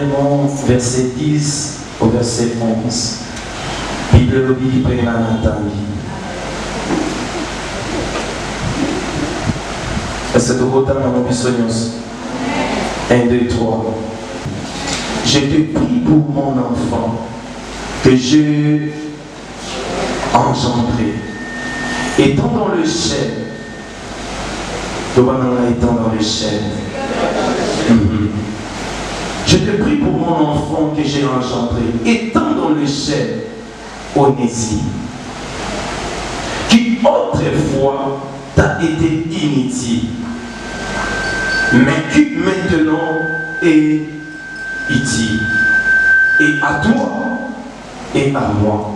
premièrement, verset 10 au verset 11. Bible lobby prenne la Nathalie. Est-ce que tu as mon bisognos? 1, 2, 3. Je te prie pour mon enfant que je engendré. Étant dans le chêne. Étant dans le chêne. Je te prie pour mon enfant que j'ai engendré. Étant dans le chêne. Onésime. Qui autrefois t'a été inutile. Mais qui maintenant est utile. Et à toi et à moi.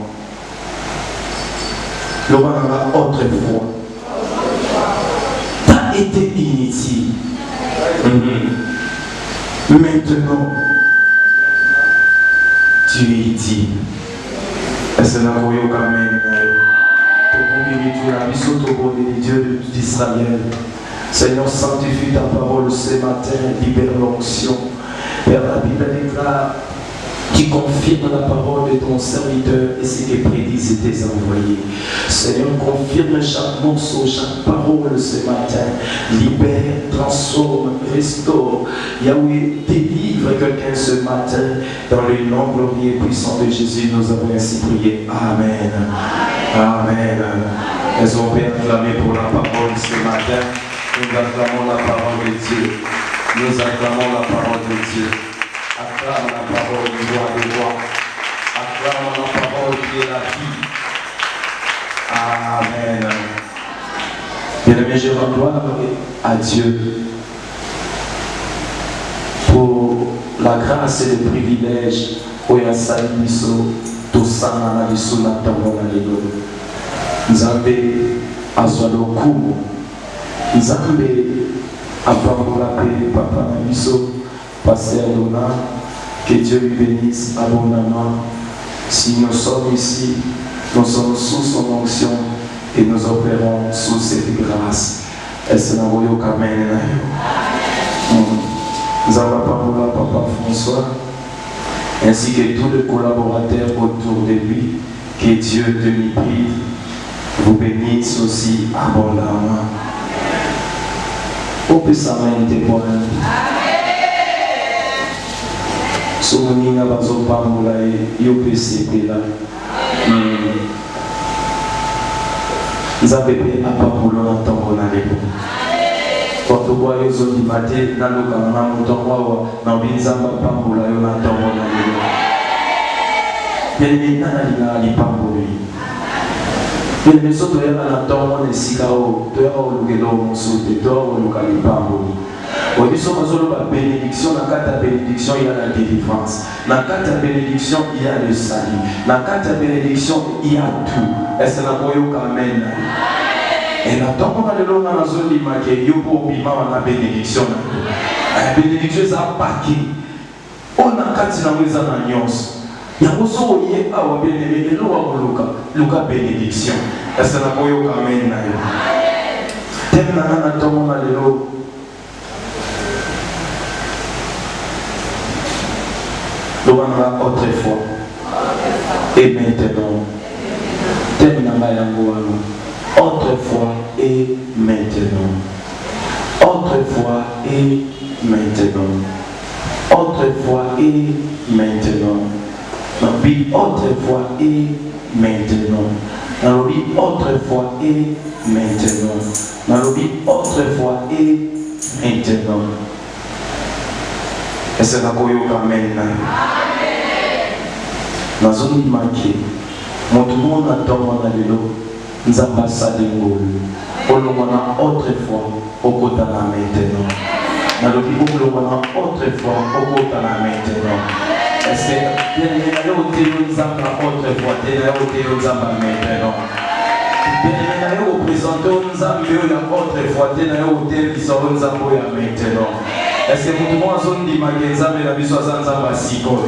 Le roi autrefois t'as été inutile. Maintenant tu es utile. Est-ce que nous avons quand même Dieu d'Israël? Seigneur, sanctifie ta parole ce matin, libère l'onction. Père, la Bible déclare, tu confirmes la parole de ton serviteur et ce que prédisent tes envoyés. Seigneur, confirme chaque morceau, chaque parole ce matin. Libère, transforme, restaure. Yahweh, délivre quelqu'un ce matin. Dans le nom glorieux et puissant de Jésus, nous avons ainsi prié. Amen. Amen. Elles ont bien acclamé pour la parole ce matin. Nous acclamons la parole de Dieu. Nous acclamons la parole de Dieu. Acclame la parole du roi des rois. Acclame la parole qui est la vie. Amen. Bien-aimé, je rends gloire à Dieu pour la grâce et le privilège où il y a Saïmiso, Tosana, Nalisuna, Tamona, Lelo. Nzambe, Azwalo, Kumo. Nzambe, Apambola, Papa, Namiso. Pasteur Dona, que Dieu lui bénisse abondamment. Si nous sommes ici, nous sommes sous son onction et nous opérons sous cette grâce. Est-ce que nous avons Amen? Nous avons parlé à Papa François, ainsi que tous les collaborateurs autour de lui. Que Dieu te prie, vous bénisse aussi abondamment. On peut s'amener témoin. Souvenir bazo pamula yopc là. Nzabebe apapulo na tongo na lebo. Quand on voit les autres matés dans le camp, on tombe dans binzamba pamula yo na tongo na lebo. Bien nana li pambuli. Bien les autres ya na tongo na sikao, to ya olugelo monsote, to olugali pambuli. On dit la bénédiction, dans la bénédiction, il y a la délivrance. Dans la bénédiction, il y a le salut. Dans la bénédiction, il y a tout. Est-ce que la Amen? Et là, tant qu'on a le long dans la zone de il y a la bénédiction. La bénédiction, c'est un paquet. On a 4 ans, il y a il y a aussi bien aimé, et Luca bénédiction. Est-ce que la Amen? Autrefois et maintenant. Autrefois et maintenant. Autrefois et maintenant. Autrefois et maintenant. Autrefois et maintenant. Autrefois et maintenant. Autrefois et maintenant. Est-ce que la Amen? Dans zone marquée, mon monde attend dans le lot, nous ambassades de Ngolu. On l'a autrefois, au côté de la maintenant. Dans le pays où l'on a autrefois, au côté de la maintenant. Est-ce que bien les hôtels nous ambassent autrefois, les hôtels nous ambassent maintenant. Bien les représentants nous ambassent autrefois, les hôtels qui sont nous ambassent maintenant. Est-ce que vous avez zone de magasin mais la vie soit sans ambassadeur?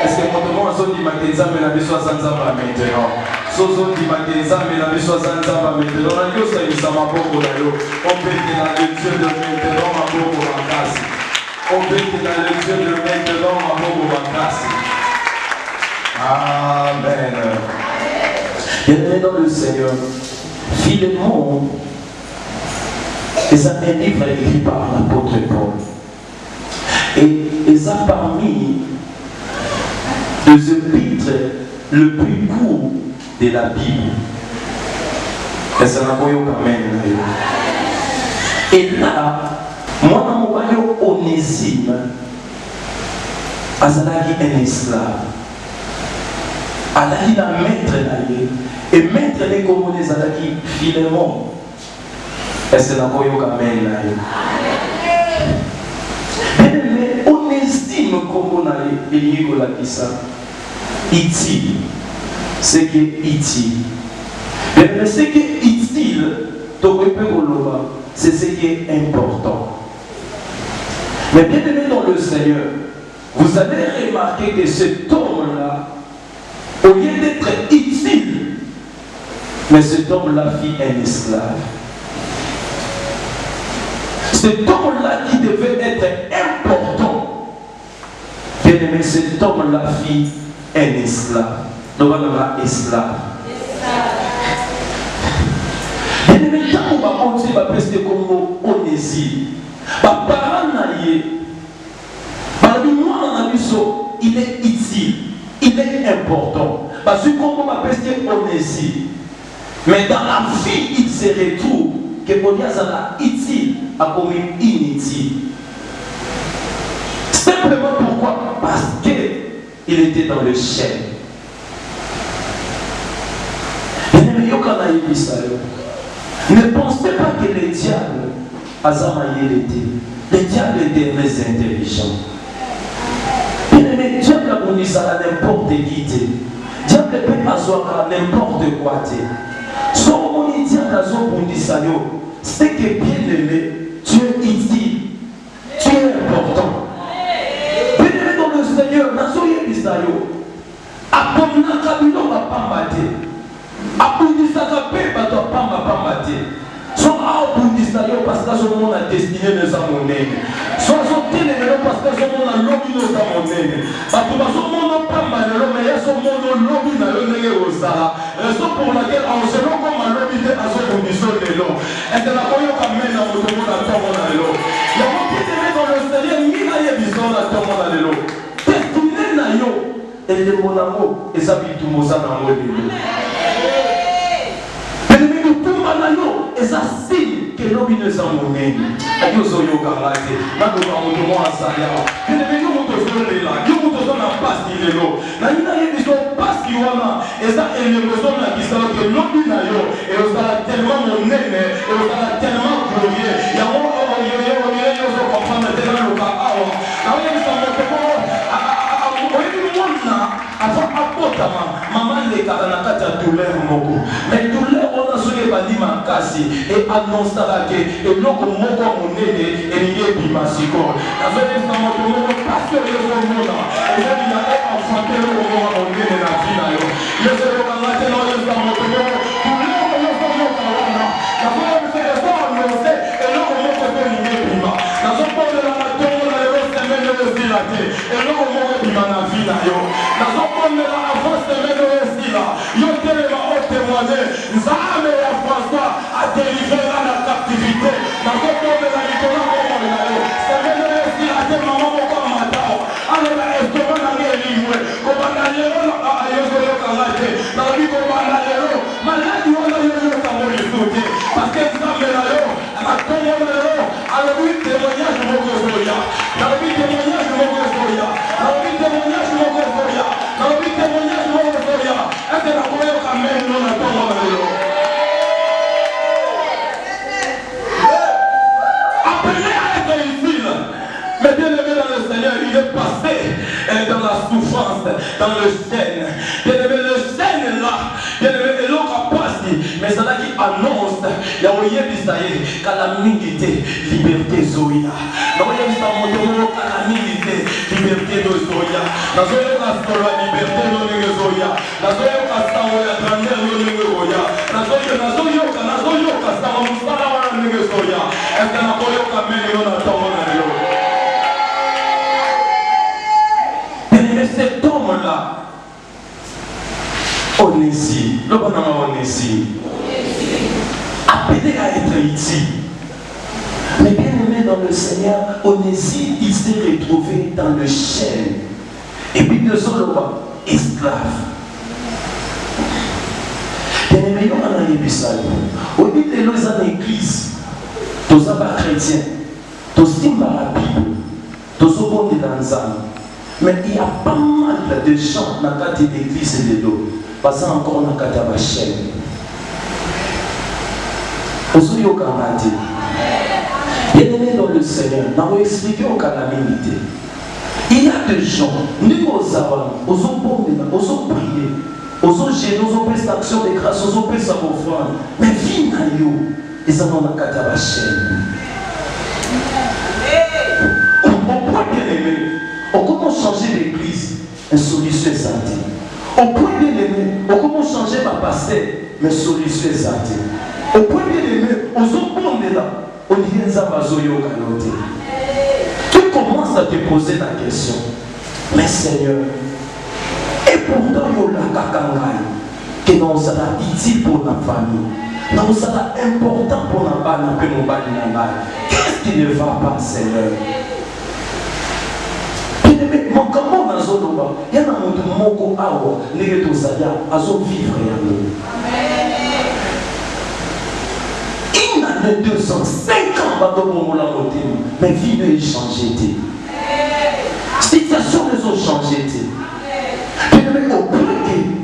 Est-ce que vous avez zone de magasin mais la vie soit sans ambassadeur maintenant? Zone de magasin mais la vie soit sans ambassadeur maintenant. On a dit ça il s'en va beaucoup là. On peut être dans le Dieu de maintenant ma beaucoup en casse. On peut être dans le Dieu de maintenant ma Amen. Bienvenue dans le Seigneur. Philémon, et ça est un livre écrit par l'apôtre Paul. Et ça parmi les épîtres le plus court de la Bible. Et ça n'a pas eu et là, moi, je suis Onésime, azalaki un esclave. Alaki na maître naye, et maître ne comme les alaki Philémon. Et c'est la koyoka men naye. Mais Onésime comme naye, et yego la kisa. Utile, c'est qui est utile. Mais ce qui est utile, c'est ce qui est important. Mais bien aimé dans le Seigneur, vous avez remarqué que cet homme-là, au lieu d'être utile, mais cet homme-là fit un esclave. Cet homme-là qui devait être important, bien aimé, cet homme-là fit un esclave. Donc on a un esclave. Bien aimé, quand on va continuer à prester comme Onésime, il est utile, il est important. Parce que comme on va prester Onésime, mais dans la vie, il se retrouve que Onésime est utile à comme inutile. Simplement pourquoi? Parce qu'il était dans le chêne. Ne pensez pas que le diable Azamaïe était. Le diable était très intelligent. Le diable a bonné ça à n'importe qui. Le diable peut asseoir à n'importe quoi. Ce qu'on dit à c'est que bien aimé, tu es utile, tu es important. Bien aimé dans le Seigneur, Nazoye Bisayo, Abomna Kabilo va pas mater. Abundisaka pe bato pamba pamba te. So abundisa yo parce que son monde a destiné les amonene. So tele le parce que son monde a lobi nos amonene. Bato baso monde pamba le mais ya son monde lobi na yo ndenge osala. Raison pour laquelle on se rend comme lobi te aso condition de l'eau. Et de la koyo kamena moto monde a tomo na l'eau. Ya mo kite dans le Seigneur mina ye bison na tomo na l'eau. Destiné na yo et le mon amour et ça bitu moza na mo de. Et ça signe que l'homme ne s'en monnaie. Et nous sommes camarades. Nous sommes en salaire. Et nous sommes là. Nous sommes en passe de l'eau. Nous sommes passe qui wana. Et ça, et nous sommes là qui savent que l'homme n'a yo. Et on a tellement monnaie. Et on a tellement glorieux. Il y a un moment où il faut comprendre tellement le cas. Alors, il y a un maman les karanakata douleur moko mais douleur on a soulevé bandima kasi et annonce ça que et loko moko monene et lié bimasiko avec les femmes de parce que les hommes là et il a enfanté le moko monene na vie na yo les hommes là c'est là les femmes de douleur les hommes là la voix c'est les hommes annoncé et loko moko fait lié bima na zo pour de la tombe na yo semaine de dilaté et loko moko bima na vie na yo na zo pour de la yo tellement au témoigner Nzambe ya François a délivré la captivité dans le monde de la Nicolas comme on a eu c'est même aussi à tes mamans comme matao alors la estomac n'a rien livré comme on a eu à Yozo Kalate dans le comme on a eu malade on a eu le Cameroun sauté parce que Nzambe là yo à tout le monde là alors oui témoignage de mon Soya dans le témoignage de mon Soya dans le témoignage de mon Soya dans le témoignage de mon Soya est-ce que la voyons quand même non à ton moment appelé à être utile mais bien aimé dans le Seigneur il est passé dans la souffrance dans le chêne bien aimé le chêne là bien aimé l'eau a passé mais c'est là qui annonce il y a ouïe bisaye calamité liberté zoïa non il y a eu ça moto calamité liberté de zoïa dans zoïa la liberté de zoïa dans zoïa la grandeur de zoïa dans zoïa la ça musala wana de zoïa est-ce que na koyo kameli on attend mais cet homme là Onésime. Le bon nom Onésime. Appelé à être utile. Mais bien aimé dans le Seigneur, Onésime, il s'est retrouvé dans le chêne. Et puis de son roi, esclave. Bien aimé, on a un épisode. Au lieu de l'eau dans l'église, tous les chrétiens, tous les Bible, tous les bons de l'ensemble. Mais il y a pas mal de gens dans la carte d'église et de l'eau. Parce que encore dans la carte de la chaîne. Aujourd'hui, au Canada, bien aimé dans le Seigneur, nous avons expliqué au Canada. Il y a des gens, nous aux avons, aux prier, aux gêner, aux prestations de grâce, aux offrandes. Mais vie n'a eu, ils sont dans la carte de la chaîne. On peut bien aimer. On commence à changer l'église, une solution est santé. On peut bien aimer, on commence à changer ma pasteur, mais solution est santé. On peut bien aimer, on se pose là, on dit que ça va zoyo kalote. Tu commences à te poser la question, mais Seigneur, et pourtant il y a la kakangaï, que nous sera utile pour la famille, nous sera important pour la famille, qu'est-ce qui ne va pas, Seigneur? Mon comment dans Zoloba, il y a un moko awa, les tosaya, à son vivre et à nous. Il n'a que 205 ans dans mon moulin au thème, mais vie ne changé. Situation ne ont changé. Puis le mec au plus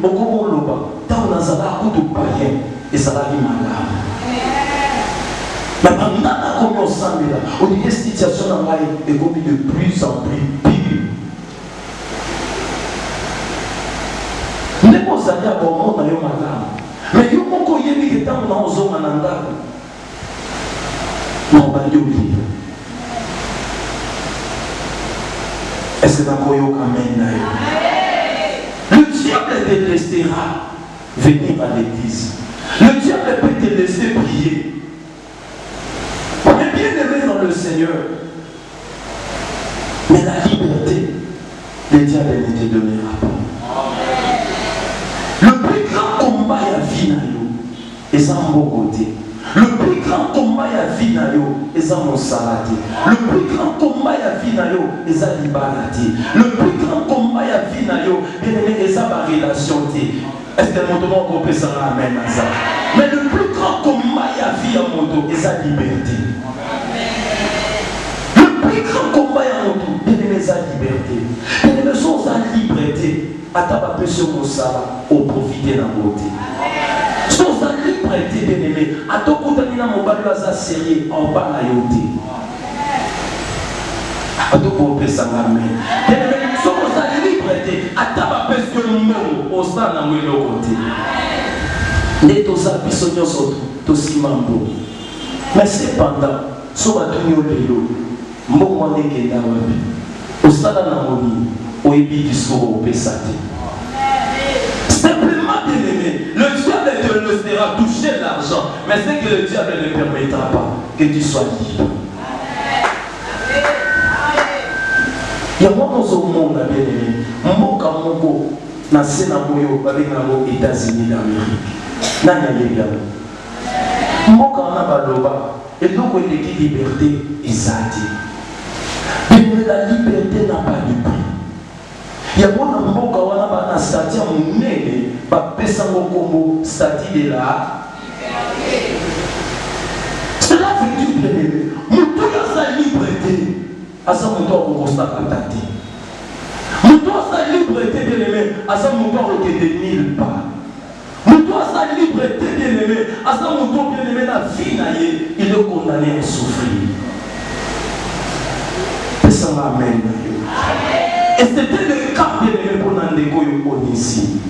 au comment loba, dans la zala coup de païen et ça va lui malade. Mais pendant la communion là, on dit que cette situation est comme de plus en plus pire. Ne vous allez à bon monde, mais il y a beaucoup de gens qui sont dans la zone de non, pas de est-ce que vous avez amen? Le diable te laissera venir à l'église. Le diable peut te laisser prier. Mais bien aimé dans le Seigneur. Mais la liberté, le diable ne te donnera pas. Le plus grand combat à vie, et ça mon côté. Le plus grand combat à vie, et ça mon salade. Le plus grand combat à vie, et ça liberté. Le plus grand combat à vie, bien aimé, et ça ma relation. Est-ce que mon tour on peut s'en ramener à ça? Mais le plus grand combat à vie, à mon tour, et sa liberté. Le plus grand combat à mon tour, bien aimé, sa liberté. Bien aimé, sans sa liberté. Ataba sur mon sala au profiter de la beauté. Sans sa liberté, bien aimé, à tout coup de mon balou à sa série en bas à yoté. À tout coup de sa main. Bien aimé, sans sa liberté, ataba sur le monde au sein de mon côté. Les deux abissonions sont tous mambo. Mais cependant, soit tout le monde, mon n'est que d'awabi. Au sein de la moni. Au ébi discours au Pessati. Simplement bien aimé, le diable te laissera toucher l'argent, mais c'est que le diable ne permettra pas que tu sois libre. Il y a moi dans le monde bien aimé, mon camongo, dans le Sénaboyo, avec les États-Unis d'Amérique. N'a bien. Mon camongo, et donc il y a une liberté, Isati. Mais la liberté n'a pas de prix. Il y a un mboka wana bana stati munene ba pesa ngokombo stati de la cela veut dire que mutu ya sa liberté asa mutu akokosaka tati mutu asa liberté bien aimé asa mutu akokende nulle part mutu asa liberté bien aimé asa mutu bien aimé na vie na ye il est condamné à souffrir pesa amen. Et c'était le cas bien aimé pour Nandeko Onésime.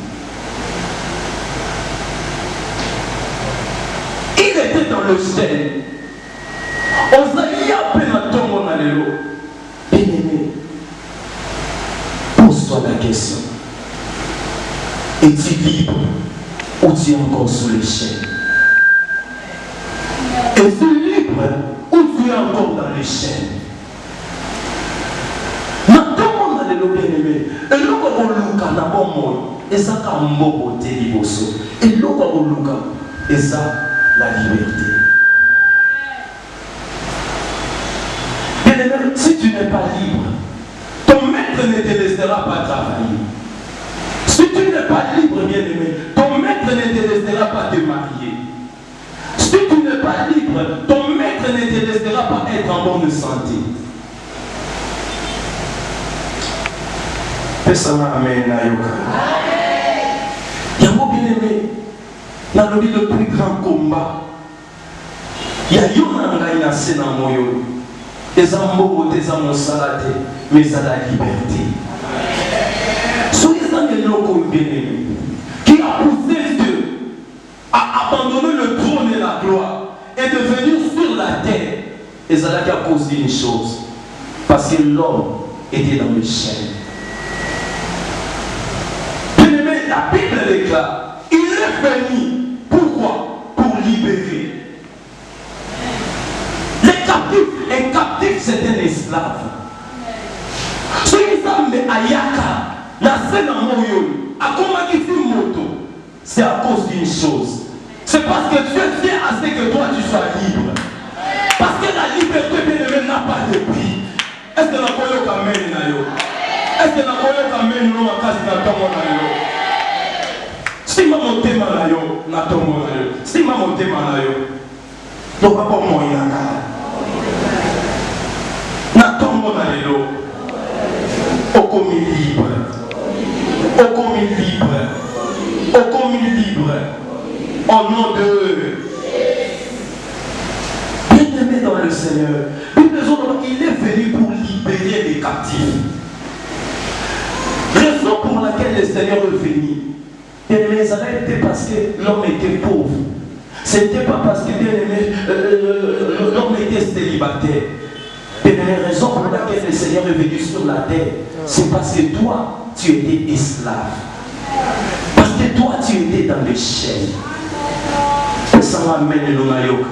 Il était dans le ciel. On s'allie à peine à ton allélo. Bien aimé, pose-toi la question. Es-tu libre ou tu es encore sous les chaînes? Es-tu libre ou tu es encore dans les chaînes? le bien-aimé. Et le quoi luka na bon monde. Et ça quand mboko te liboso. Et le quoi luka. Et ça la liberté. Bien-aimé, si tu n'es pas libre, ton maître ne te laissera pas travailler. Si tu n'es pas libre, bien-aimé, ton maître ne te laissera pas te marier. Si tu n'es pas libre, ton maître ne te laissera pas être en bonne santé. Amen. Yango bien-aimé, dans le plus grand combat, il y a un na sena moyo. Les amours, les amours salades, mais ça la liberté. Soyez dans les locaux bien-aimés, qui a poussé Dieu à abandonner le trône et la gloire et de venir sur la terre. Et ça a causé une chose, parce que l'homme était dans le chaîne. Bien-aimé, la Bible déclare, il est venu. Pourquoi? Pour libérer. Un captif, c'est un esclave. Ce qui s'appelle Ayaka, la scène en Moyo, à comment il fait moto, c'est à cause d'une chose. C'est parce que Dieu tient à ce que toi tu sois libre. Parce que la liberté, bien-aimé, n'a pas de prix. Est-ce que la koyo kameni na yo? Est-ce que la koyo kameni no makasi na tongo na yo? Si ma motema na yo, na tongo na yo. Si ma motema na yo, no papa moya na. Natombo na lelo, okomi libre, okomi libre, okomi libre, au nom de bien-aimé dans le Seigneur. Il est venu pour libérer les captifs. Raison pour laquelle le Seigneur est venu. Bien-aimé, ça n'a été parce que l'homme était pauvre. Ce n'était pas parce que bien-aimé, l'homme était célibataire. Et la raison pour laquelle le Seigneur est venu sur la terre, c'est parce que toi, tu étais esclave. Parce que toi, tu étais dans les chaînes. Et ça m'amène le maillot.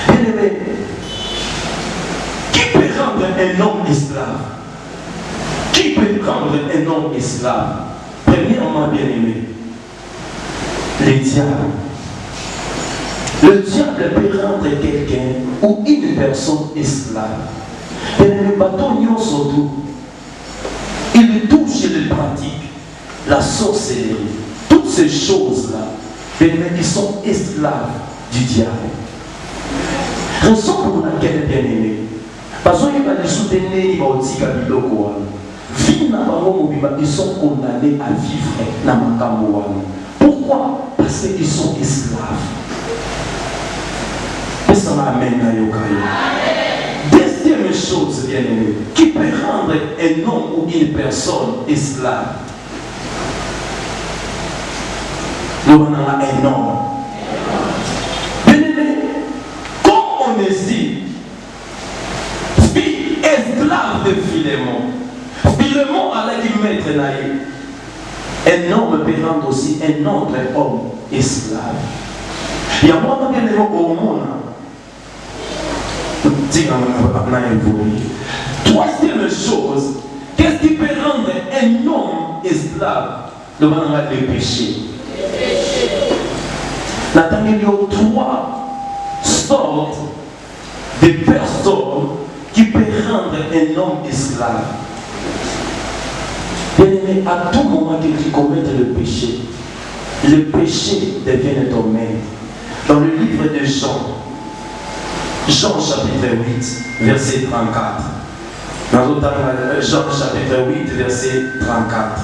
Bien-aimé, qui peut rendre un homme esclave? Qui peut rendre un homme esclave? Premièrement, bien-aimé, le diable. Le diable peut rendre quelqu'un ou une personne esclave. Et le bâton surtout, il touche et il pratique la sorcellerie. Toutes ces choses-là, ils sont esclaves du diable. Raison pour laquelle, bien-aimé, parce qu'ils vont soutenir, ils vont dire ils sont condamnés à vivre dans Makamouane. Pourquoi? Parce qu'ils sont esclaves. Ça m'amène à Yokayo. Deuxième chose, bien-aimé, qui peut rendre un homme ou une personne esclave. Nous avons un homme. Bien-aimé, comme on est ici, fille esclave de Philémon. Philémon a la maître naïf. Un homme peut rendre aussi un autre homme esclave. Il y a moi qui est au monde. Troisième chose, qu'est-ce qui peut rendre un homme esclave? Le péché. Il y a trois sortes de personnes qui peuvent rendre un homme esclave. Bien-aimé, à tout moment que tu commets le péché devient ton maître. Dans le livre de Jean chapitre 8, verset 34. Dans l'autre Jean chapitre 8, verset 34.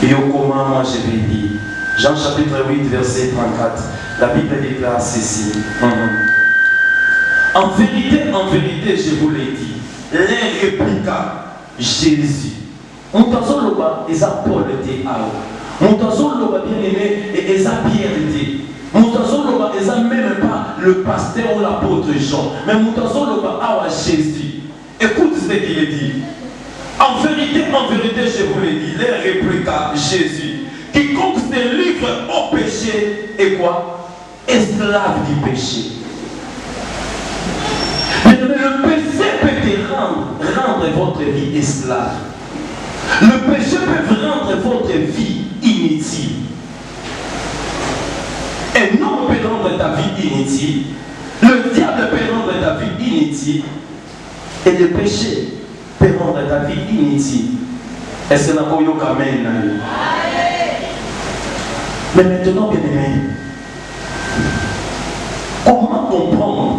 Et au comment moi je vais dire. Jean chapitre 8, verset 34. La Bible déclare ceci. En vérité, je vous l'ai dit. Les répliqua Jésus. Montazo loba, et ça Paul était à Montazo loba bien aimé, et ça Pierre était. Montazo loba, et ça même pas le pasteur ou l'apôtre Jean. Mais Montazo loba, à Jésus. Écoute ce qu'il est dit. En vérité, je vous l'ai dit. Les répliqua Jésus. Quiconque se livre au péché est quoi? Esclave du péché. Mais le péché rendre votre vie esclave. Le péché peut rendre votre vie inutile. Un homme peut rendre ta vie inutile. Le diable peut rendre ta vie inutile. Et le péché peut rendre ta vie inutile. Est-ce que nous avons amen? Mais maintenant, bien aimé, comment comprendre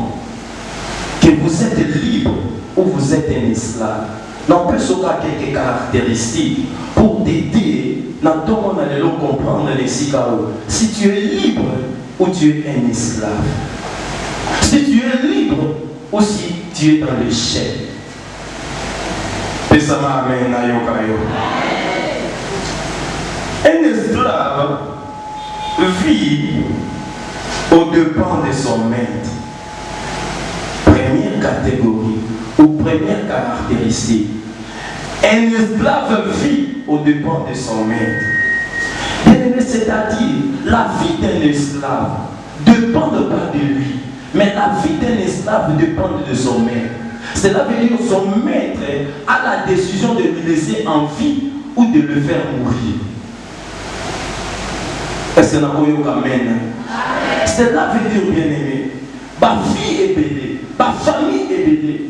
que vous êtes libre ou vous êtes un esclave? Non, peut avoir quelques caractéristiques pour t'aider dans ton monde à comprendre les sicaos. Si tu es libre ou tu es un esclave. Si tu es libre ou si tu es dans l'échec. Un esclave vit au-dépend de son maître. Première catégorie ou première caractéristique. Un esclave vit au-dépend de son maître. C'est-à-dire, la vie d'un esclave ne dépend pas de lui, mais la vie d'un esclave dépend de son maître. Cela veut dire que son maître a la décision de le laisser en vie ou de le faire mourir. Est-ce que nous avons amen? Cela veut dire, bien aimé, ma vie est belle, ma famille est belle.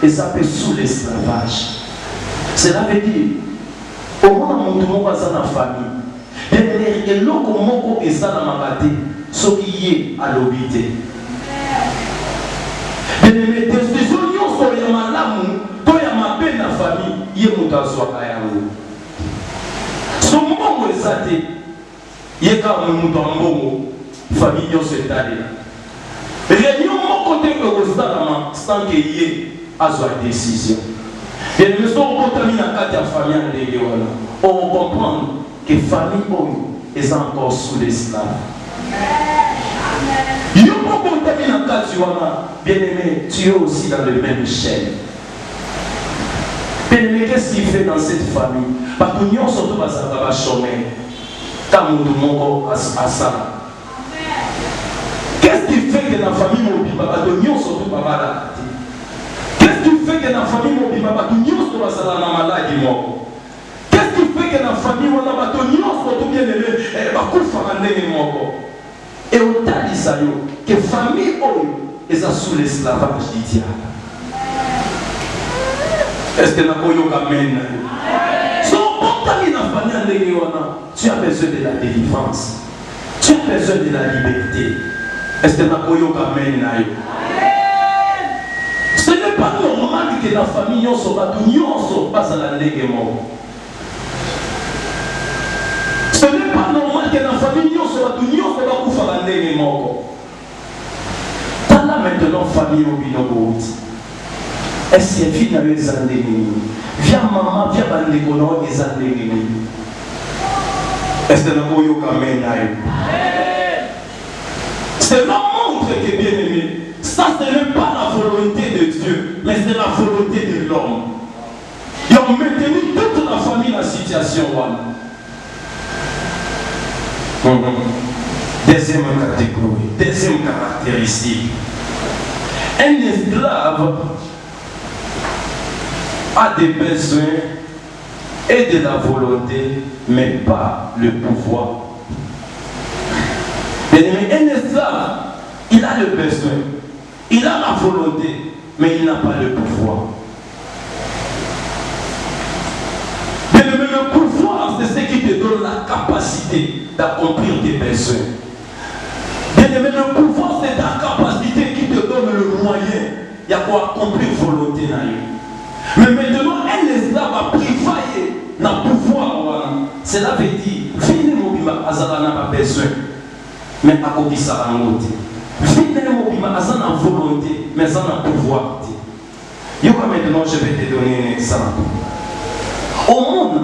Et ça peut sous l'esclavage. Cela veut dire, au moment où nous sommes dans la famille, et l'autre moment où ça dans ma bâtée, ce qui est à l'obité. Mais les décisions sont les malamu, quand il y a ma peine dans la famille, il y a mon tasoua kayango. Ce moment où ça t'est, il y a quand même mon famille se talée. Réunion mon côté Eurostalama sans qu'il y ait à sa décision. Et nous sommes contaminés à la famille en Léguéwana. On comprend que la famille est encore sous l'esclave. Nous sommes contaminés à la bien aimé, tu es aussi dans le même chaîne. Bien aimé, qu'est-ce qu'il fait dans cette famille? Parce que nous sommes surtout à chômer. Quand nous sommes à ça. Qu'est-ce qui fait que dans la famille mobile, nous sommes pas malades? Qu'est-ce qui fait que dans la famille mobile, nous sommes pas malades? Qu'est-ce qui fait que dans la famille mobile, nous sommes bien élevés? Et au tal que la famille est sous l'esclavage du diable. Est-ce que nous avons amen? Tu as besoin de la délivrance. Tu as besoin de la liberté. Est-ce que nous avons amen? Ce n'est pas normal que la famille soit pas à la négation. Ce n'est pas normal que la famille soit pas à la négation. Dans la maintenant famille au binogo. Est-ce que fille n'a eu des endémies? Viens maman, viens bandégono et endémies. Est-ce que nous avons amen? Cela montre que bien aimé, ça ce n'est pas la volonté de Dieu, mais c'est la volonté de l'homme. Ils ont maintenu toute la famille dans la situation. Deuxième catégorie, deuxième caractéristique. Un esclave a des besoins et de la volonté, mais pas le pouvoir. Un esclave, il a le besoin, il a la volonté, mais il n'a pas le pouvoir. Le pouvoir, c'est ce qui te donne la capacité d'accomplir tes besoins. Le pouvoir, c'est ta capacité qui te donne le moyen pour accomplir volonté. Mais maintenant, un esclave a privé dans le pouvoir. Cela veut dire, venez mon azala n'a pas besoin, mais à côté ça a monté. Venez mon azala n'a volonté, mais ça n'a pouvoir. Maintenant, je vais te donner un exemple. Au monde,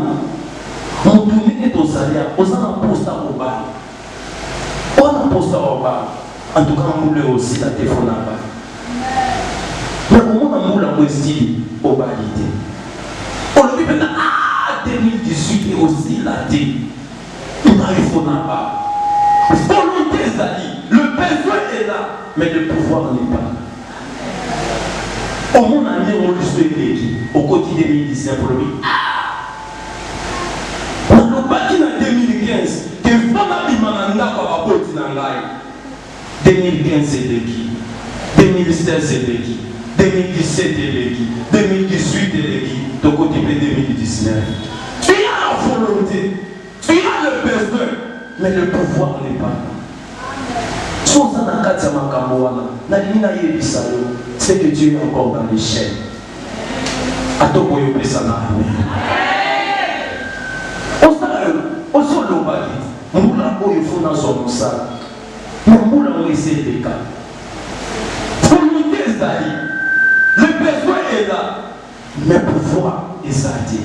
on tourne aux salaires, on a posté au bas. On a posté au bas. En tout cas, on voulait aussi la téléphone à bas. Mais au monde, on a voulu style au bas l'idée. On a dit maintenant, 2018 est aussi la thé. On a eu fond à bas. Volonté, Zali. Le besoin est là, mais le pouvoir n'est pas. Au moins, on a mis au côté 2019 pour lui. On a bâti en 2015 que Fana Bimananda va apporter dans l'ail. 2015 c'est de qui? 2016 c'est de qui? 2017 c'est de qui? 2018 c'est de qui? Ton côté 2019. Tu as la volonté, tu as le besoin, mais le pouvoir n'est pas là. C'est que Dieu est encore dans les chaînes. Le besoin est là, mais pouvoir est zadé.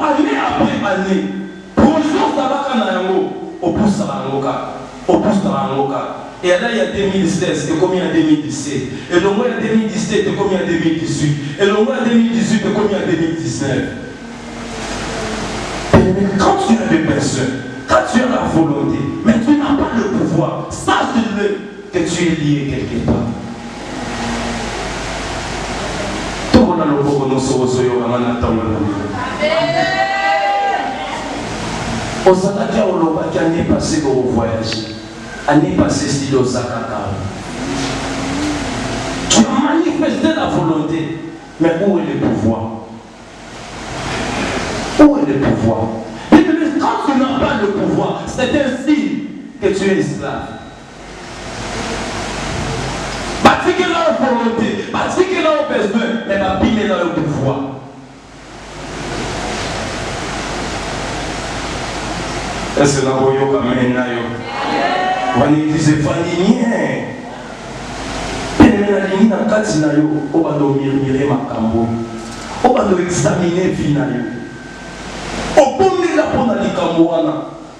Année après année, bonjour Tabakanayango, au pouce Sabangoka, au pouce Tabangoka. Et là il y a 2016, et combien en 2017? Et le mois en 2017, et combien en 2018? Et le mois en 2018, et combien en 2019? Quand tu as des personnes, quand tu as la volonté, mais tu n'as pas le pouvoir, sache-le que tu es lié quelque part. Tout le monde a le pouvoir de nous sauver. Aux Zakakia, on l'a pas année passée pour voyager. Année passée, c'est au Zakaka. Tu as manifesté la volonté, mais où est le pouvoir? Où est le pouvoir? Et quand tu n'as pas le pouvoir, c'est ainsi que tu es esclave. Bâtir là la volonté, bâtir là le besoin, mais bâtir là le pouvoir. Est-ce que vous avez un on utilise vanille. Penemelani na kati na yo obando mirmire makambo. Obando examiner vie na yo. Obonde la pona likambo wana.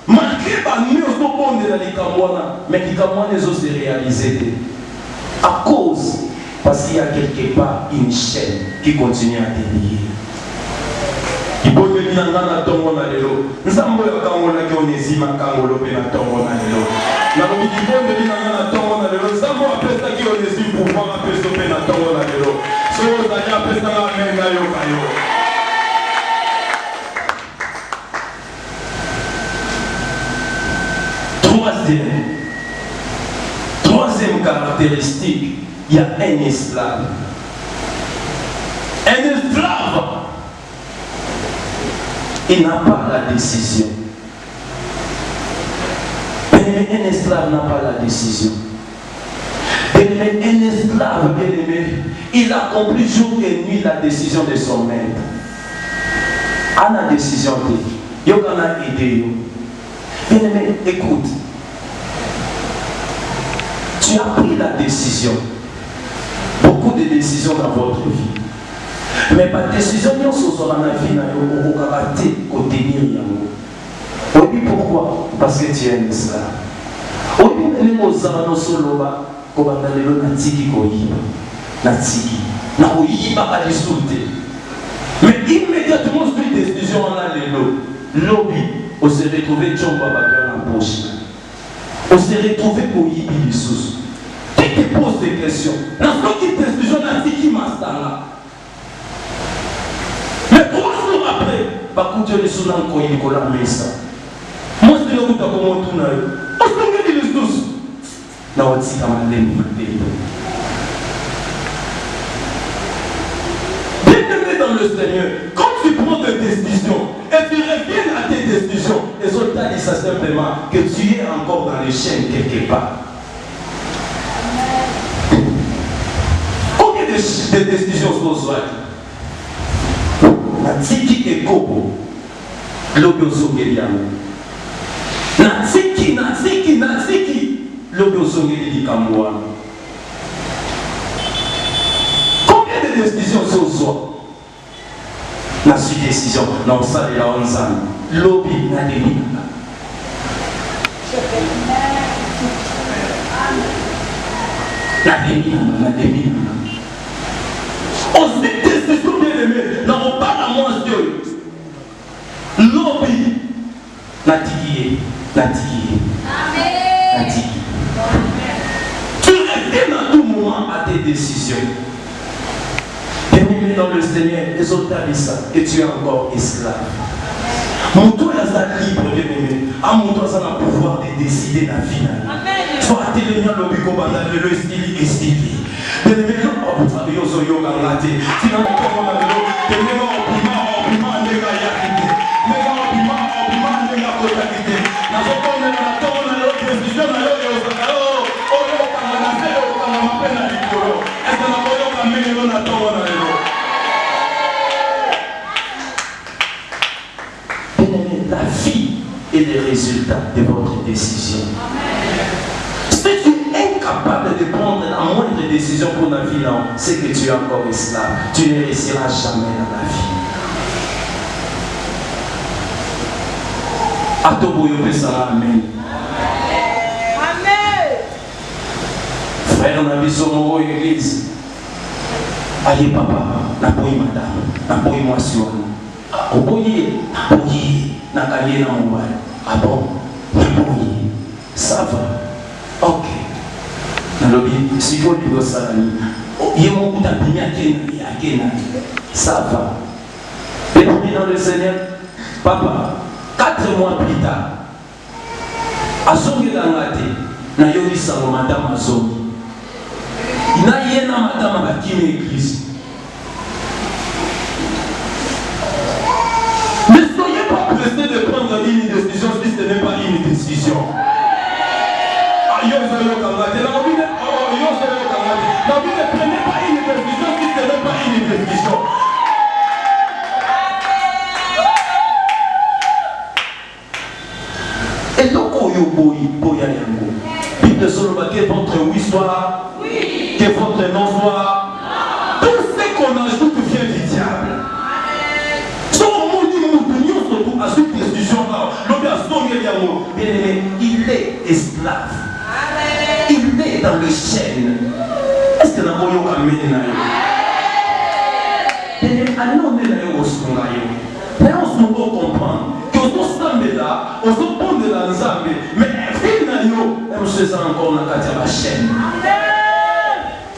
Malgré ba mieux obonde la likambo wana, mais likambo wana ezo se réaliser à cause parce qu'il y a quelque part une chaîne qui continue à te lier. Ibonde binanga na tongo na lelo. Nzambo ya kango na ki onezima kango lope na tongo na lelo. Na ibonde binanga na tongo na lelo. Nzambo apesa ki onezima pouvoir apesa pe na tongo na lelo. So zanya apesa na menga yo kayo. Troisième caractéristique, il y a un esclave. Un esclave, il n'a pas la décision. Un esclave n'a pas la décision. Un esclave, bien-aimé, il accomplit jour et nuit la décision de son maître. À la décision de Yogana aidé. Bien-aimé, écoute. Tu as pris la décision. Beaucoup de décisions dans votre vie. Mais pas de décision, nous sommes dans la vie, nous avons raté côté Myriam. Oui, pourquoi? Parce que tu es un esclave. Oui, nous avons soloba, comme on a le natiki koyiba. Natiki. Na koyiba à discuter. Mais immédiatement, sur une décision, on a le lobby. On s'est retrouvé Tchomba Bagan en poche. On s'est retrouvé pour yibi les sous. Qui te pose des questions? Dans cette décision, on a dit qui m'a là. Mais 3 jours après, Bakoutio les sous dans le coin, il a mis ça. Moi, je dis comment tout n'a eu. On s'est dit les sous. Là, on dit comment les bien-aimé dans le Seigneur, quand tu prends des décisions et tu reviens à tes décisions, les autres disent ça simplement que tu es encore dans les chaînes quelque part. Combien de décisions sont soit Natiki et Kobo, l'obioso Geliano. Natiki, l'obioso Gelikamwa. Combien de décisions sont soit la suite décision, non, ça est là, on s'en lobby, n'a des lignes. La démine. On se dit décision bien aimée, là on parle à moi Dieu. Lobby, natiki. Tu reviens à tout moment à tes décisions. dans le Seigneur, ça, et tu es encore esclave. Mon toit est libre, bien-aimé. À mon toit, ça a le pouvoir de décider la vie. Soit à télévision, le bico banal, le style et style. Bien-aimé, oh, vous savez, vous avez raté. Si vous avez la vie est le résultat de votre décision. Si tu es incapable de prendre la moindre décision pour la vie, non, c'est que tu es encore esclave. Tu ne réussiras jamais dans la vie. Atoboyo Sara, amen. Frère, on a vu sur mon église. Allez, papa, n'appuie madame, n'appuie moi sur nous. Oboye, oboye, n'akaye na mobile. Ah bon? Oboye, ça va. Ok. Nalobi, si vous voulez ça, il y a mon bout d'abîme à Kena. Ça va. Et puis dans le Seigneur, papa, 4 mois plus tard, à son gangate, na yogi sango madame Azongi. Na yena madame bakime église. Ne soyez pas pressés de prendre une décision si ce n'est pas une décision. Ne prenez pas une décision si ce n'est pas une décision. Et donc, Bible que votre oui soit, que votre non soit. Tout ce qu'on ajoute vient du diable. Il est esclave. Il est dans le chêne. Est-ce que nous avons amené mais on se comprendre que on s'en là, on se pond de la nzambe, mais on se sent encore dans la chaîne.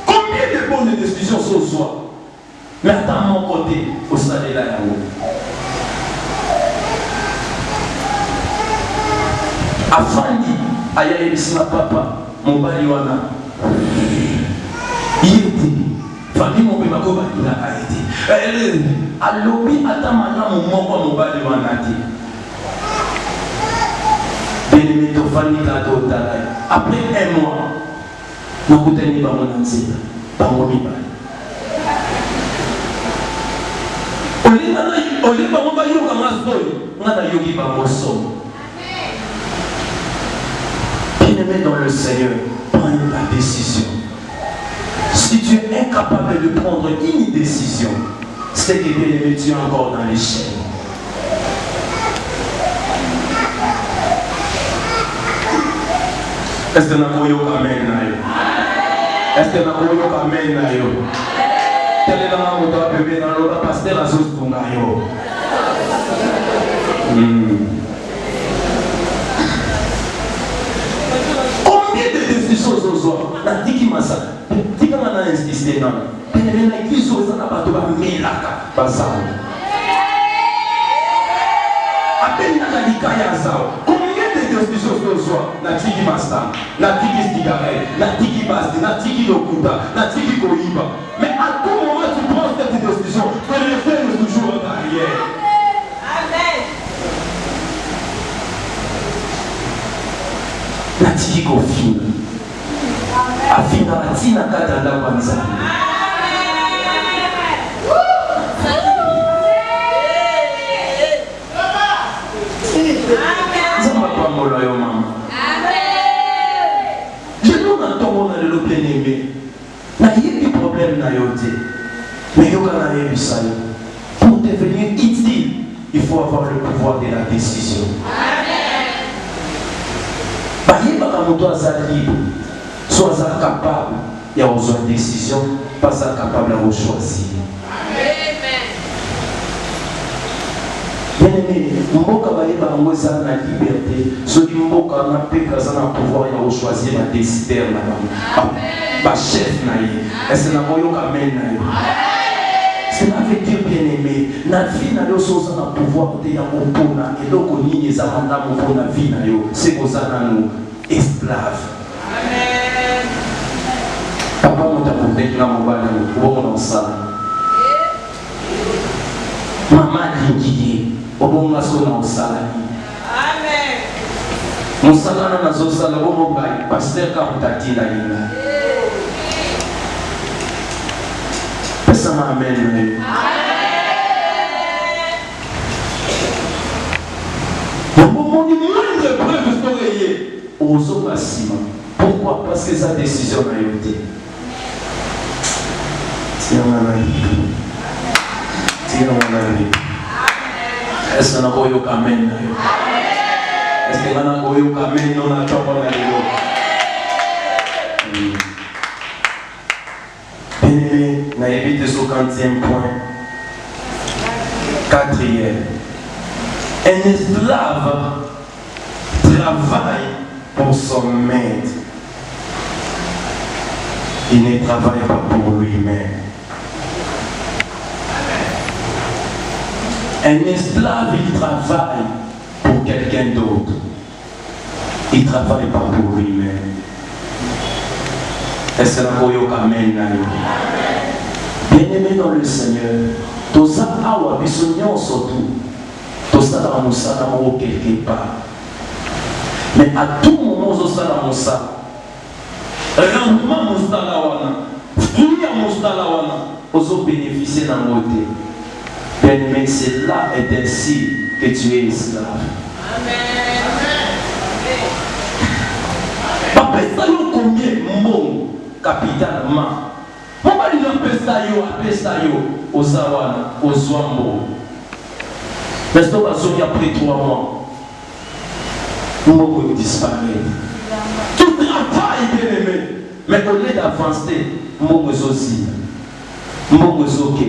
Combien de bonnes décisions sont soi? Mais attends mon côté, au stade là. Afandi, aïe sina papa, mon baliwana. Il était, famille mon père Makoba, il a été. Alobi atamana mon moko mon baliwana. Bien-aimé, ton famille a tout après 1 mois, nous avons tenu par mon ancêtre, par mon mibali. On est par mon baillot comme un sol, on a yogi par mon sol. Bien-aimé dans le Seigneur, prends la décision. Si tu es incapable de prendre une décision, c'est que bien-aimé, tu es encore dans les chaînes. Est-ce que nous avons amen? Est-ce que nous avons amen? Quel est le bébé dans le pasteur à Zos Bungayo? Combien de décisions sont là? La tiki massa. Tika mana insisté non. Mais l'église aux anabato ba melaka basao. Appelle na likaya zao. Na tiki masta, na tiki cigarette, na tiki basti, na tiki lokuta, na tiki koiba. Mais à tout moment tu prends cette décision, que le fait est toujours en arrière. Amen. Na tiki kofina. Afina na tina kata la panza. Zamba pa molo yo mama. Le bien-aimé, il y a des problèmes dans le monde, mais il y a des choses. Pour devenir utile, il faut avoir le pouvoir de la décision. Il y a des libre, soit capable, il y a une décision, pas capable de choisir. Bien-aimé, mboka bayeba ngo eza na liberté, soki mboka na peka za na pouvoir ya choisir ma décideur na ba chef na ye. Est-ce na koyoka amen na yo? Cela veut dire bien-aimé, la vie n'a pas de pouvoir de Yamopona et donc on y est à madame pour la vie, c'est pour ça que nous esclaves. Amen. Papa, on t'a dit que nous sommes ça. Maman Linguier, on va se dans ça. Amen. Nous sommes dans la zone de pasteur Kamutati na Linga. Amen. Pourquoi? Parce que sa décision a été. Tiens mon ami. Tiens mon ami. Est-ce qu'on a voulu au Amen? Est-ce qu'on a voulu au Amen? Non, on a pas parlé. Bien-aimé, on a évité ce 50e point. 4e. Un esclave travaille pour son maître. Il ne travaille pas pour lui-même. Un esclave, il travaille pour quelqu'un d'autre. Il ne travaille pas pour lui-même. Est-ce que la Amen? Bien-aimé dans le Seigneur, tout ça a besoin surtout. Tout ça dans mon sang, quelque part. Mais à tout moment, tout ça dans mon sang. Rendement mon salawana, fruit à mon salawana, aux bénéficier dans mon côté. Bien-aimé, c'est là et ainsi que tu es esclave. Amen. Papa, ça y est combien mon capitalement. Mon mari n'a pas aux Zawana, aux Zwambo. Mais c'est pas après 3 mois. Mon disparaît. Tout travail bien aimé. Mais au lieu d'avancer, mon aussi. Mon ok.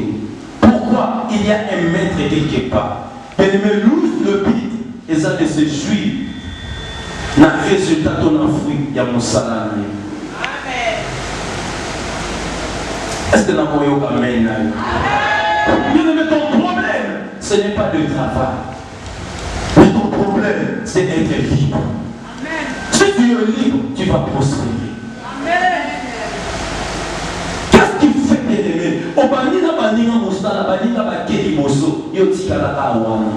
Pourquoi il y a un maître quelque part? Bien aimé, le but, et ça de se jouir. Dans le résultat de ton fruit, il y a mon salaire. Est-ce que nous avons Amen? Bien aimé, ton problème, ce n'est pas le travail. Mais ton problème, c'est être libre. Amen. Si tu es libre, tu vas prospérer. Amen. Qu'est-ce qui fait, bien aimé? Au banina banina mostala banina bakeli boso yotika la awana.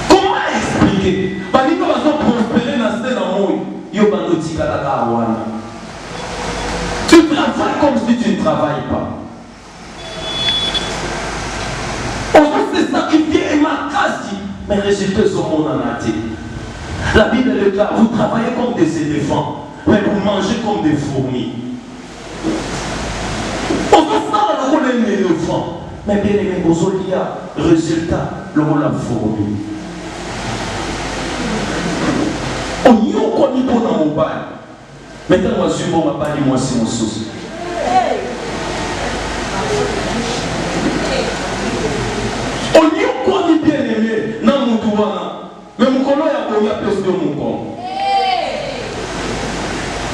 Comment expliquer? Banina va se prospérer dans ce monde. Yo banotika la awana. Tu travailles comme si tu ne travailles pas. On va se sacrifier et m'accasser. Mais résultats sont mon anaté. La Bible est claire, vous travaillez comme des éléphants, mais vous mangez comme des fourmis. On va faire le rôle d'un éléphant. Mais bien aimé, vous avez résultat, le rôle de la fourmi. On y a encore mis pour dans mon bail. Maintenant, moi, je suis bon, ma pas dit moi, c'est mon souci. On y a quoi ni bien aimé, non, mon touana. Mais mon colon, il y a plus de mon corps.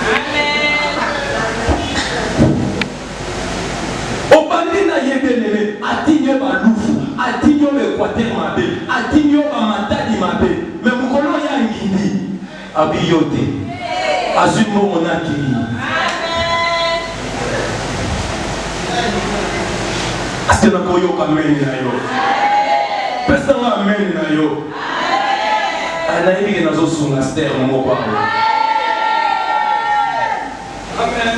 Amen. Au bandit, il y a bien aimé, attigné ma loufu, attigné l'équateur ma bé, attigné ma matadi ma bé. Mais mon colon, il y a un guindi, abiyoté. Azumo mon akili. Amen. Est-ce que nous avons Amen na yo? Personne Amen na yo. Anaïbi que nous sommes sur la terre mon papa. Amen.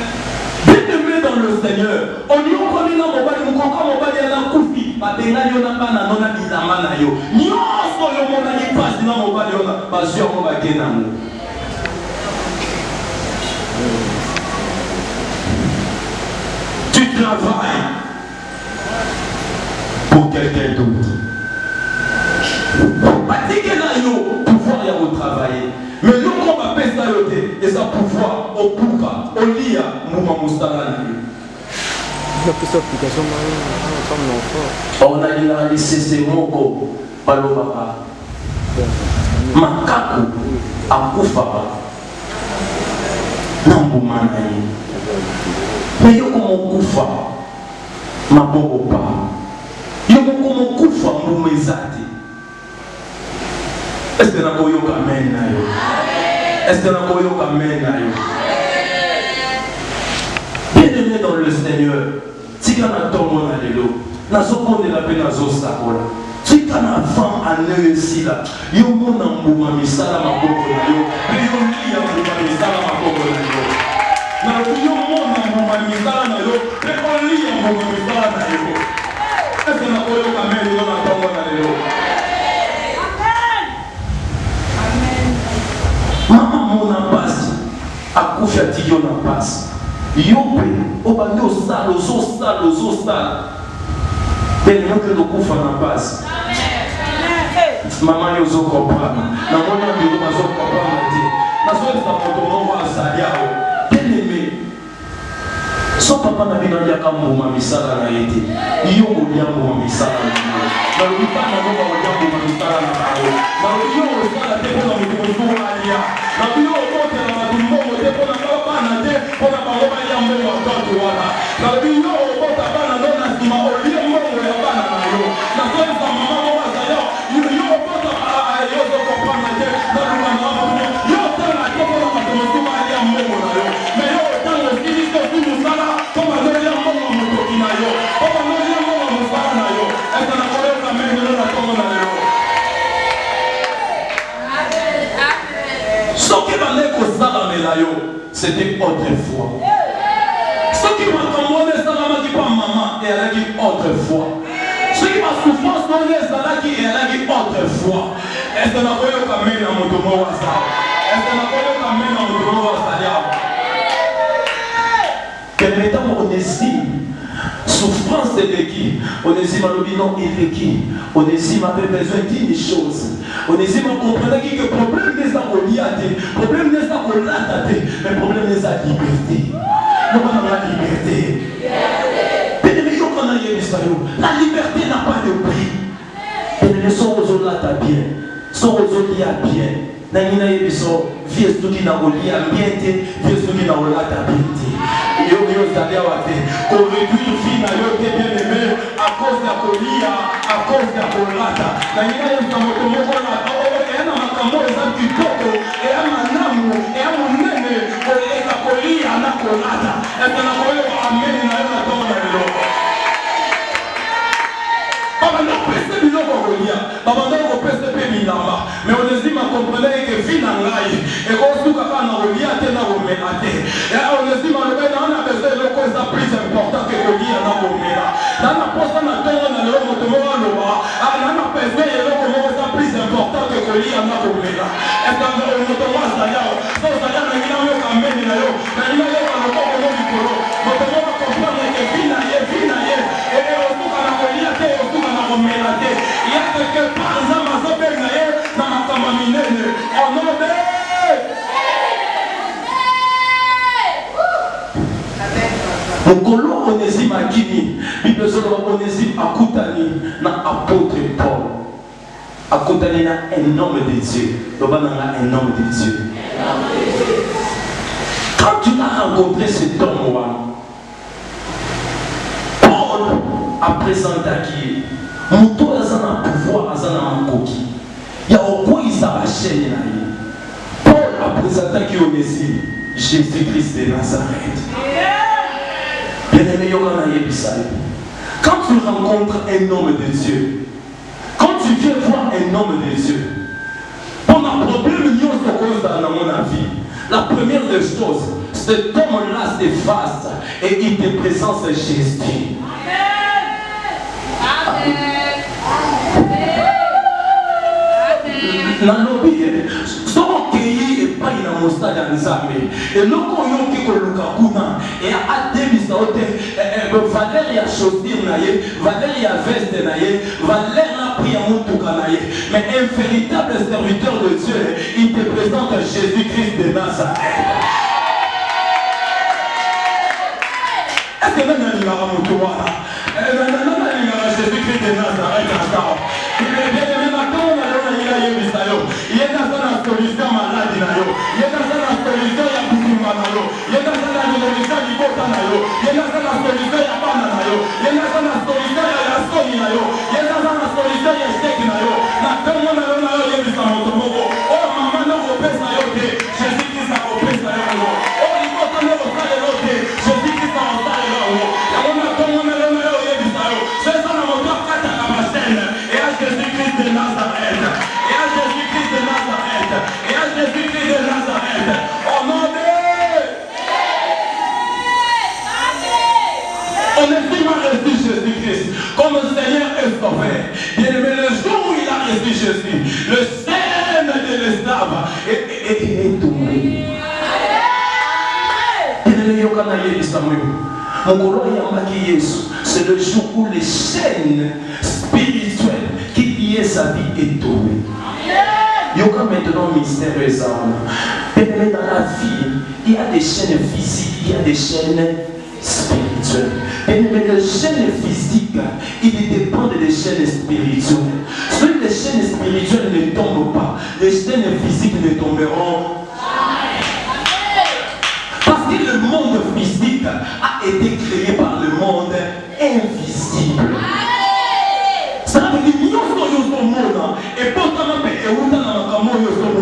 Bien-aimé dans le Seigneur, on y a connu dans mon bali, mon coca, mon bali à la koufi, ma benga yo na bana nona bilama na yo. Nyonso yo mon ani passe dans mon bali ona, basio mon bakena mo. Tu travailles pour quelqu'un d'autre. Pratiquez là, pouvoir y avoir travailler. Mais nous, on va faire ça, et ça pouvoir au pouka, au lia, mouma moustana. On a généralisé ces mots, palomaka, makaku, akufaba, namboumanaï. Mais yo comme kufa, maboko pa yo moko kufa mbumezati. Est-ce que na koyoka amen na yo? Est-ce que na koyoka amen na yo? Bien-aimé dans le Seigneur, tika na tongo na lelo nazokondela mpe nazosakola tika na avant année esila yo mona mbuma misala maboko na yo mpe yo lia mbuma misala maboko na yo na yo mona mbuma misala na yo mpe olia mbuma misala na yo. Est-ce que na koyoka amen yo na tongo na lelo? Mama mona pasi akufi atiki yo na pasi yope obandi osala tellement que lokufa na pasi. Mama yo ozokomprendre namoni ambiro bazokomprendre te nazoyebisa moto moko azali awo bien-aimé so papa na bino aliaka mbuma misala na ye te yo kolia mbuma misala na yo nalobi bana zoka kolia mbuma misala na bango nalobi yo osala te mpona moto mosuku alia nalobi yo okotela bato mbongo te mpona bana te mpona bango balia mbongo ya bato wana nalobi yo okota bana ndo na nsima olie mbongo ya bana na yo nazoyebisa mama moko azali yo okota yo ozokomprendre te nalobana bato yo tala te mpona bato mosuku alia mbongo na yo me yo otango osili te osi mosala mpo bazolia mbongo ya motoki na yo mpo bazolia mbongo ya mosala na yo ete na koyoka mendelo na tongo na lelo soki bande kosalamela yo c'était autrefois. Ce qui m'a commandé, ça m'a dit pas maman, et elle a dit autrefois. Ce qui m'a souffrance, ça m'a dit autrefois. Est-ce que n'a pas eu comme un mon tomo à ça? Est-ce que n'a pas eu comme un mon tomo à ça? Quel est ton Onésime? Souffrance de l'équipe. Onésime a dit non, il est qui? Onésime avait besoin d'une chose. Onésime comprenait que le problème n'est pas au liaté, le problème n'est pas au latate, mais le problème n'est pas la liberté. Nous avons la liberté. La liberté n'a pas de prix. Et les gens aux lata bien, sont aux lia bien. Nangina yebiso vieux qui na olia bien te, vieux qui na olata bien te. Yo zalia wate, qu'on réduit vie na yo te bien aimé à cause de la colia, à cause de la olata. Nangina yebiso moto moko na et na makambo eza kitoko et amanamu et amonene et la colia na kolata. Et na koyo amen na yo na tongo na lelo. Baba no pese biloko kolia, baba no pese pe bilamba. Mais on estime à comprendre que vie na ngai et qu'on suka ka na kolia te na komela te. Et on estime à le ben na besoin de cause plus important que kolia na komela. Na na posa na tongo na lelo moto mo aloba, na na besoin de loko mo ça plus important que kolia na komela. Et dans le moto mo zayao, so zayao na ngina yo kameni na yo, na ngina yo na loko mo bikolo. Moto mo comprendre que vie na ye et on suka na kolia te on suka na komela te. Il y a quelque part dans ma sobe na ye na makama minene. Oh non de Mokolo Onésime akini, Bible solo Onésime akutani na apôtre Paul. Akutani na un homme de Dieu. Lobananga un homme de Dieu. Quand tu as rencontré cet homme, Paul a présenté à qui Mouto azana pouvoir azana mankoki. Il y a au quoi il s'abachène là. Paul a présenté à qui Onésime Jésus-Christ de Nazareth. Quand tu rencontres un homme de Dieu, quand tu viens voir un homme de Dieu, pendant problème dans mon avis, la première des choses, cet homme-là s'efface et il te présente Jésus. pas ina mostade nzambe eloko yoki koluka kuna et adebisa ote valeur ya chaussure na ye, valeur ya veste na ye, valeur na prix ya mutuka na ye, mais un véritable serviteur de Dieu, il te présente Jésus-Christ de Nazareth. Est-ce que nous avons un mutuka? Jésus-Christ de Nazareth encore. Il y a une solution malade, il y a une solution ya kukumba na yo, il y a une solution ya libota na yo, il y a une solution ya bana na yo, il y a une Onésime a reçu Jésus-Christ comme Seigneur et Sauveur. Bien-aimé, le jour où il a reçu Jésus, le chaîne de l'esclave est tombé. C'est le jour où les chaînes spirituelles qui liaient sa vie est tombée. Yoka maintenant mystère des âmes. Bien-aimé, dans la vie, il y a des chaînes physiques, il y a des chaînes spirituelles. Bien-aimé, les chaînes physiques, il dépend des chaînes spirituelles. Si les chaînes spirituelles ne tombent pas, les chaînes physiques ne tomberont. Parce que le monde physique a été créé par le monde invisible. Ça veut dire que nous sommes et pourtant nous sommes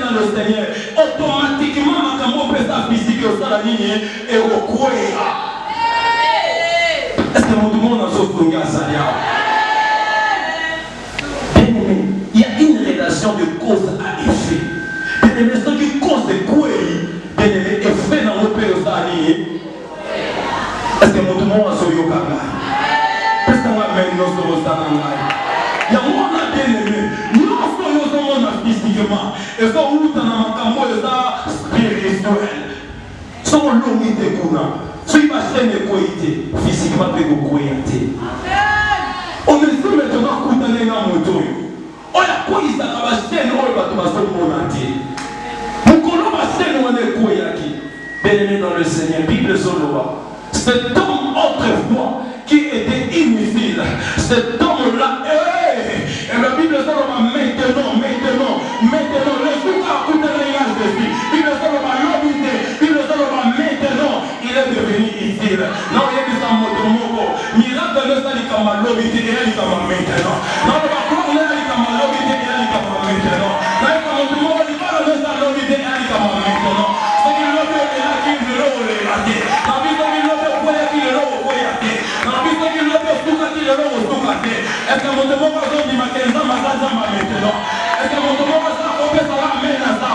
dans le Seigneur, automatiquement nous physique et au est-ce que mon monde a souffert à ça? Il y a une relation de cause à effet. Bien-aimé, ce qui cause de quoi, bien-aimé, effet dans le pays. Est-ce que mon monde a souffert? Est-ce que moi même nous sommes au stand? Il y a un bien-aimé, nous sommes physiquement, et ça où dans ma cambo est spirituel. Sans l'unité qu'on a, si ma chaîne est coïtée, physiquement peut vous coïter. On est sûr maintenant qu'on a un moto. On a quoi il s'en va chaîne, on va tout passer au monde entier. Mon colon va chaîne, on est coïaki. Bien-aimé dans le Seigneur, Bible Zoloa. Cet homme autrefois qui était inutile, cet homme-là, et la Bible Zoloa maintenant, le jour à coup de l'égage de vie, Bible Zoloa l'obité, Bible Zoloa maintenant, il est devenu utile. Non, il y a des amours, miracle de ça, il est comme l'obité, et il est comme maintenant. Non, le bateau, il est comme l'obité, et il est comme maintenant. Non, il est comme l'obité, il est comme l'obité, et il est comme maintenant. C'est qu'il l'obité, il est là, qui est là, qui est là. Est-ce que mon demande va dire ma maintenant? Est-ce que mon demande va dire qu'on peut savoir maintenant ça?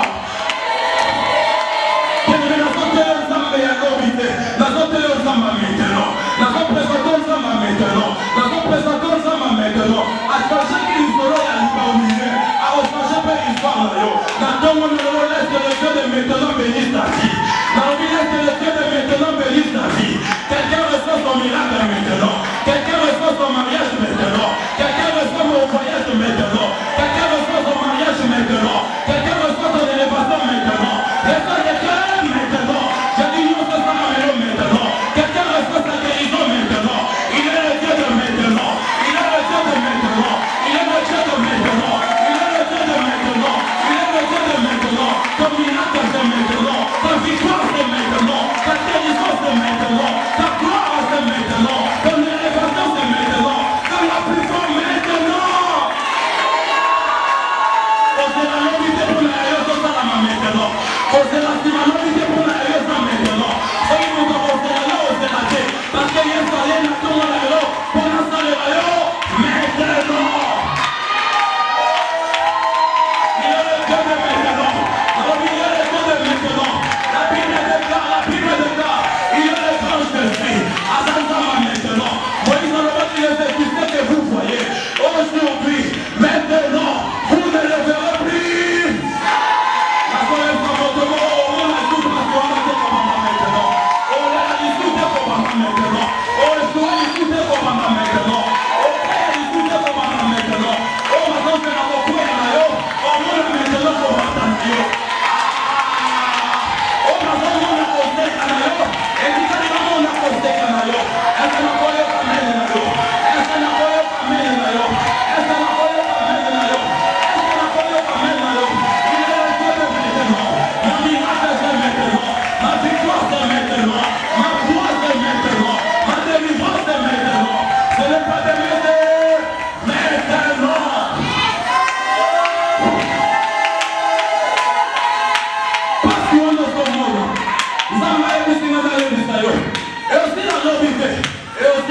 Quelqu'un reçoit son miracle maintenant. Quelqu'un reçoit son mariage maintenant. Quelqu'un reçoit mon voyage maintenant. Quelqu'un reçoit son mariage maintenant. Quelqu'un reçoit son élévation maintenant. Reçoit quelqu'un maintenant. J'ai dit nous ce soir maintenant. Quelqu'un reçoit sa guérison maintenant. Il est le Dieu de maintenant. Il est le Dieu de maintenant. Il est le Dieu de maintenant. Il est le Dieu de maintenant. Il est le Dieu de maintenant. Ton miracle c'est maintenant. Ta victoire c'est maintenant. Ta guérison c'est maintenant. Ta gloire c'est maintenant. Ton élévation c'est maintenant. Ton la puissance maintenant. On se la lobité pour la raison de la maintenant. On se la lobité pour la raison maintenant. C'est une autre on se la là, on se la dit. Parce qu'il y a un salaire là, tout le monde est là. Pour la salaire là, maintenant. Il est le Dieu de maintenant. Il est le Dieu de maintenant. La Bible déclare. Il est le grand Jésus. Attends-moi maintenant. Moïse dans le monde, il est tout ce que vous voyez. Aujourd'hui, maintenant, vous ne le verrez plus. La soirée sera votre mot. On a tout parce qu'on a fait comme maintenant. On a discuté comme maintenant. On a discuté comme maintenant. On a discuté comme maintenant. On va donc faire un peu de maillot. On va maintenant comme maintenant. On va donc faire un peu de maillot. Et puis quand on a posté un maillot, est-ce que la folie est pas même maillot? Est-ce que la folie est pas même maillot? Est-ce que la folie est pas même maillot? Est-ce que la folie est pas même maillot? Il est le Dieu de maintenant. Ma miracle c'est maintenant. Ma victoire c'est maintenant. Ma gloire c'est maintenant. Ma délivrance c'est maintenant. Ce n'est pas demain, c'est maintenant. Parce qu'on est au monde. Et aussi la lobité, et aussi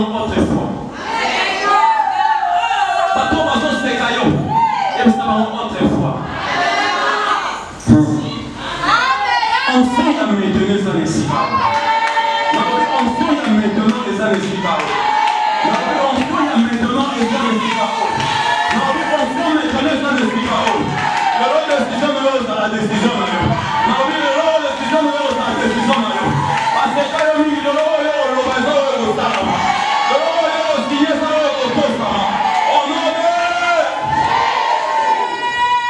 autrefois. Bateau bazo seka yo. Yebisa bango autrefois. Enfant ya maintenant eza na esika. Nakobi enfant ya maintenant eza na esika. Nakobi enfant ya maintenant eza na esika. Nakobi enfant maintenant eza na esika. Lelo décision na yo ezala décision na yo. Nakobi lelo décision na yo ezala décision na yo. Parce que yo mingi lelo oyo oloba eza oyo kosalama. Lelo oyo osinye eza oyo kotosama. Au nom de...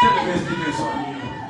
C'est le messie de son livre.